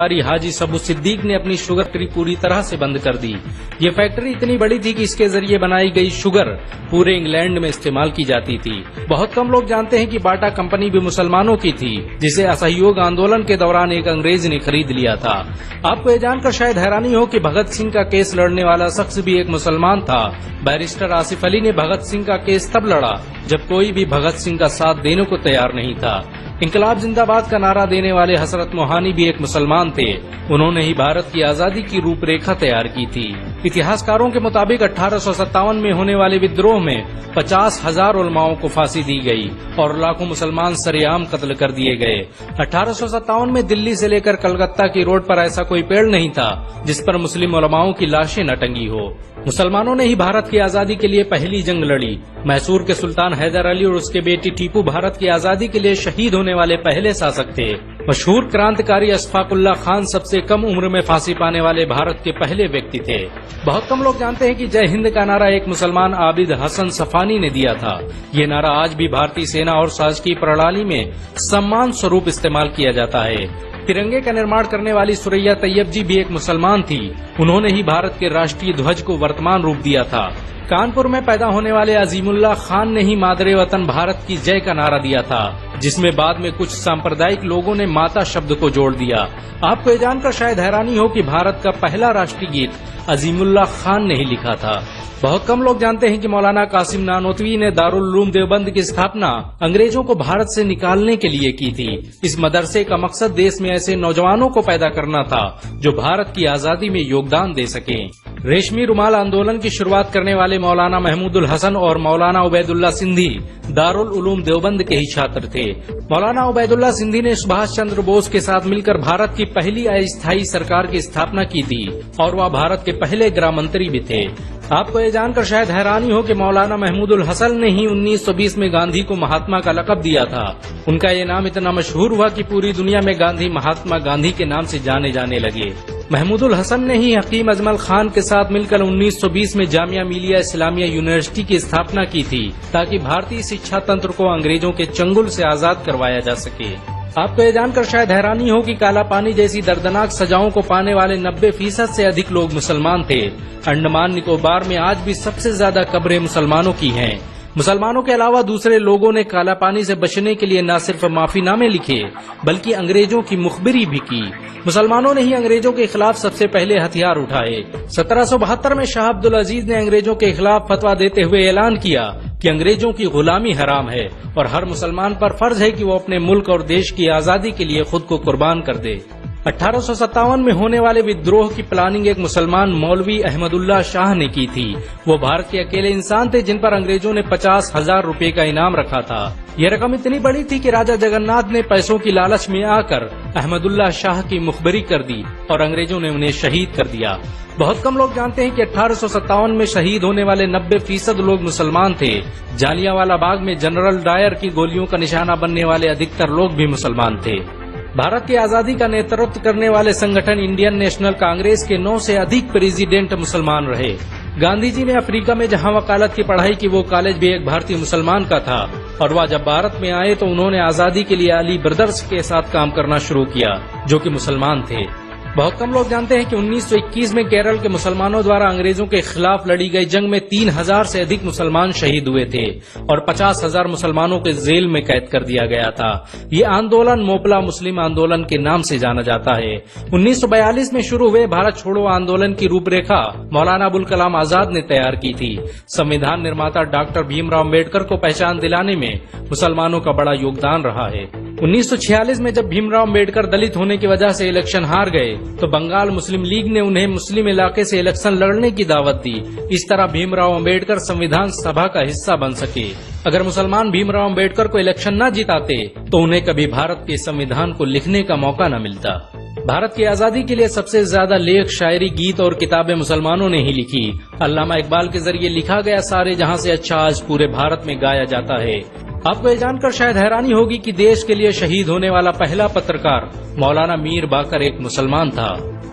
हाजी सबू सिद्दीक ने अपनी शुगर फैक्ट्री पूरी तरह से बंद कर दी। ये फैक्ट्री इतनी बड़ी थी कि इसके जरिए बनाई गई शुगर पूरे इंग्लैंड में इस्तेमाल की जाती थी। बहुत कम लोग जानते हैं कि बाटा कंपनी भी मुसलमानों की थी, जिसे असहयोग आंदोलन के दौरान एक अंग्रेज ने खरीद लिया था। आपको ये जानकर शायद हैरानी हो कि भगत सिंह का केस लड़ने वाला शख्स भी एक मुसलमान था। बैरिस्टर आसिफ अली ने भगत सिंह का केस तब लड़ा जब कोई भी भगत सिंह का साथ देने को तैयार नहीं था। इंकलाब जिंदाबाद का नारा देने वाले हजरत मोहानी भी एक मुसलमान थे। उन्होंने ही भारत की आजादी की रूपरेखा तैयार की थी। इतिहासकारों के मुताबिक 1857 में होने वाले विद्रोह में 50,000 उलमाओं को फांसी दी गई और लाखों मुसलमान सरेआम कत्ल कर दिए गए। 1857 में दिल्ली से लेकर कलकत्ता की रोड पर ऐसा कोई पेड़ नहीं था जिस पर मुस्लिम उलमाओं की लाशें न टंगी हो। मुसलमानों ने ही भारत की आजादी के लिए पहली जंग लड़ी। मैसूर के सुल्तान हैदर अली और उसके बेटी टीपू भारत की आजादी के लिए शहीद होने वाले पहले शासक थे। मशहूर क्रांतिकारी अशफाकुल्लाह खान सबसे कम उम्र में फांसी पाने वाले भारत के पहले व्यक्ति थे। बहुत कम लोग जानते हैं कि जय हिंद का नारा एक मुसलमान आबिद हसन सफानी ने दिया था। ये नारा आज भी भारतीय सेना और शासकीय प्रणाली में सम्मान स्वरूप इस्तेमाल किया जाता है। तिरंगे का निर्माण करने वाली सुरैया तैयब जी भी एक मुसलमान थी। उन्होंने ही भारत के राष्ट्रीय ध्वज को वर्तमान रूप दिया था। कानपुर में पैदा होने वाले अजीमुल्लाह खान ने ही मादरे वतन भारत की जय का नारा दिया था, जिसमें बाद में कुछ सांप्रदायिक लोगों ने माता शब्द को जोड़ दिया। आपको ये जानकर शायद हैरानी हो कि भारत का पहला राष्ट्रीय गीत अजीमुल्लाह खान ने ही लिखा था। बहुत कम लोग जानते हैं कि मौलाना कासिम नानोतवी ने दारुल उलूम देवबंद की स्थापना अंग्रेजों को भारत से निकालने के लिए की थी। इस मदरसे का मकसद देश में ऐसे नौजवानों को पैदा करना था जो भारत की आजादी में योगदान दे सकें। रेशमी रुमाल आंदोलन की शुरुआत करने वाले मौलाना महमूदुल हसन और मौलाना उबैदुल्ला सिंधी दारुल उलूम देवबंद के ही छात्र थे। मौलाना उबैदुल्ला सिंधी ने सुभाष चंद्र बोस के साथ मिलकर भारत की पहली अस्थायी सरकार की स्थापना की थी और वह भारत के पहले गृह मंत्री भी थे। आपको ये जानकर शायद हैरानी हो कि मौलाना महमूदुल हसन ने ही 1920 में गांधी को महात्मा का लक़ब दिया था। उनका ये नाम इतना मशहूर हुआ कि पूरी दुनिया में गांधी महात्मा गांधी के नाम से जाने जाने लगे। महमूदुल हसन ने ही हकीम अजमल खान के साथ मिलकर 1920 में जामिया मिलिया इस्लामिया यूनिवर्सिटी की स्थापना की थी, ताकि भारतीय शिक्षा तंत्र को अंग्रेजों के चंगुल से आजाद करवाया जा सके। आपको ये जानकर शायद हैरानी हो कि काला पानी जैसी दर्दनाक सजाओं को पाने वाले 90% से अधिक लोग मुसलमान थे। अंडमान निकोबार में आज भी सबसे ज्यादा कब्रें मुसलमानों की हैं। मुसलमानों के अलावा दूसरे लोगों ने काला पानी से बचने के लिए न सिर्फ माफीनामे लिखे बल्कि अंग्रेजों की मुखबिरी भी की। मुसलमानों ने ही अंग्रेजों के खिलाफ सबसे पहले हथियार उठाए। 1772 में शाह अब्दुल अजीज ने अंग्रेजों के खिलाफ फतवा देते हुए ऐलान किया कि अंग्रेजों की गुलामी हराम है और हर मुसलमान पर फर्ज है कि वो अपने मुल्क और देश की आजादी के लिए खुद को कुर्बान कर दे। 1857 में होने वाले विद्रोह की प्लानिंग एक मुसलमान मौलवी अहमदुल्ला शाह ने की थी। वो भारत के अकेले इंसान थे जिन पर अंग्रेजों ने 50,000 रुपए का इनाम रखा था। यह रकम इतनी बड़ी थी कि राजा जगन्नाथ ने पैसों की लालच में आकर अहमदुल्ला शाह की मुखबिरी कर दी और अंग्रेजों ने उन्हें शहीद कर दिया। बहुत कम लोग जानते हैं कि 1857 में शहीद होने वाले 90% लोग मुसलमान थे। जालियांवाला बाग में जनरल डायर की गोलियों का निशाना बनने वाले अधिकतर लोग भी मुसलमान थे। भारत की आजादी का नेतृत्व करने वाले संगठन इंडियन नेशनल कांग्रेस के 9 से अधिक प्रेसिडेंट मुसलमान रहे। गांधी जी ने अफ्रीका में जहां वकालत की पढ़ाई की, वो कॉलेज भी एक भारतीय मुसलमान का था और वह जब भारत में आए तो उन्होंने आजादी के लिए अली ब्रदर्स के साथ काम करना शुरू किया, जो कि मुसलमान थे। बहुत कम लोग जानते हैं कि 1921 में केरल के मुसलमानों द्वारा अंग्रेजों के खिलाफ लड़ी गई जंग में 3000 से अधिक मुसलमान शहीद हुए थे और 50,000 मुसलमानों के जेल में कैद कर दिया गया था। ये आंदोलन मोपला मुस्लिम आंदोलन के नाम से जाना जाता है। 1942 में शुरू हुए भारत छोड़ो आंदोलन की रूपरेखा मौलाना अबुल कलाम आजाद ने तैयार की थी। संविधान निर्माता डॉक्टर भीमराव अम्बेडकर को पहचान दिलाने में मुसलमानों का बड़ा योगदान रहा है। 1946 में जब भीमराव अम्बेडकर दलित होने की वजह से इलेक्शन हार गए तो बंगाल मुस्लिम लीग ने उन्हें मुस्लिम इलाके से इलेक्शन लड़ने की दावत दी। इस तरह भीमराव अम्बेडकर संविधान सभा का हिस्सा बन सके। अगर मुसलमान भीमराव अम्बेडकर को इलेक्शन न जिताते तो उन्हें कभी भारत के संविधान को लिखने का मौका न मिलता। भारत की आजादी के लिए सबसे ज्यादा लेख, शायरी, गीत और किताबें मुसलमानों ने ही लिखी। अल्लामा इकबाल के जरिए लिखा गया सारे जहां से अच्छा आज पूरे भारत में गाया जाता है। आपको ये जानकर शायद हैरानी होगी कि देश के लिए शहीद होने वाला पहला पत्रकार मौलाना मीर बाकर एक मुसलमान था।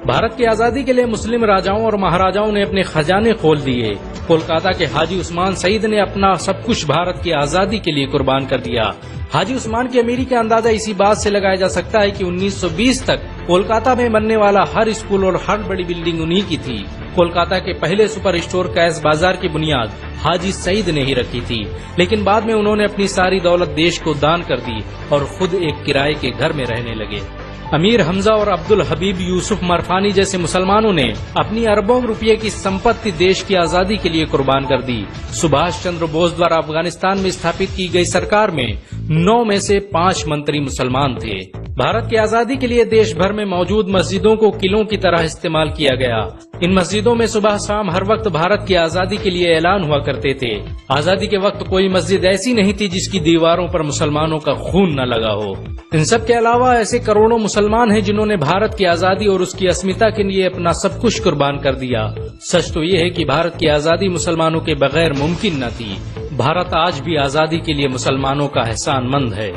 भारत की आजादी के लिए मुस्लिम राजाओं और महाराजाओं ने अपने खजाने खोल दिए। कोलकाता के हाजी उस्मान सईद ने अपना सब कुछ भारत की आजादी के लिए कुर्बान कर दिया। हाजी उस्मान की अमीरी का अंदाजा इसी बात से लगाया जा सकता है कि 1920 तक कोलकाता में बनने वाला हर स्कूल और हर बड़ी बिल्डिंग उन्हीं की थी। कोलकाता के पहले सुपर स्टोर कैश बाजार की बुनियाद हाजी सईद ने ही रखी थी, लेकिन बाद में उन्होंने अपनी सारी दौलत देश को दान कर दी और खुद एक किराए के घर में रहने लगे। अमीर हमजा और अब्दुल हबीब यूसुफ मरफानी जैसे मुसलमानों ने अपनी अरबों रुपये की संपत्ति देश की आजादी के लिए कुर्बान कर दी। सुभाष चंद्र बोस द्वारा अफगानिस्तान में स्थापित की गई सरकार में 9 में से 5 मंत्री मुसलमान थे। भारत की आजादी के लिए देश भर में मौजूद मस्जिदों को किलों की तरह इस्तेमाल किया गया। इन मस्जिदों में सुबह शाम हर वक्त भारत की आजादी के लिए ऐलान हुआ करते थे। आजादी के वक्त कोई मस्जिद ऐसी नहीं थी जिसकी दीवारों पर मुसलमानों का खून न लगा हो। इन सब के अलावा ऐसे करोड़ों मुसलमान हैं जिन्होंने भारत की आजादी और उसकी अस्मिता के लिए अपना सब कुछ कुर्बान कर दिया। सच तो ये है कि भारत की आजादी मुसलमानों के बगैर मुमकिन न थी। भारत आज भी आजादी के लिए मुसलमानों का एहसानमंद है।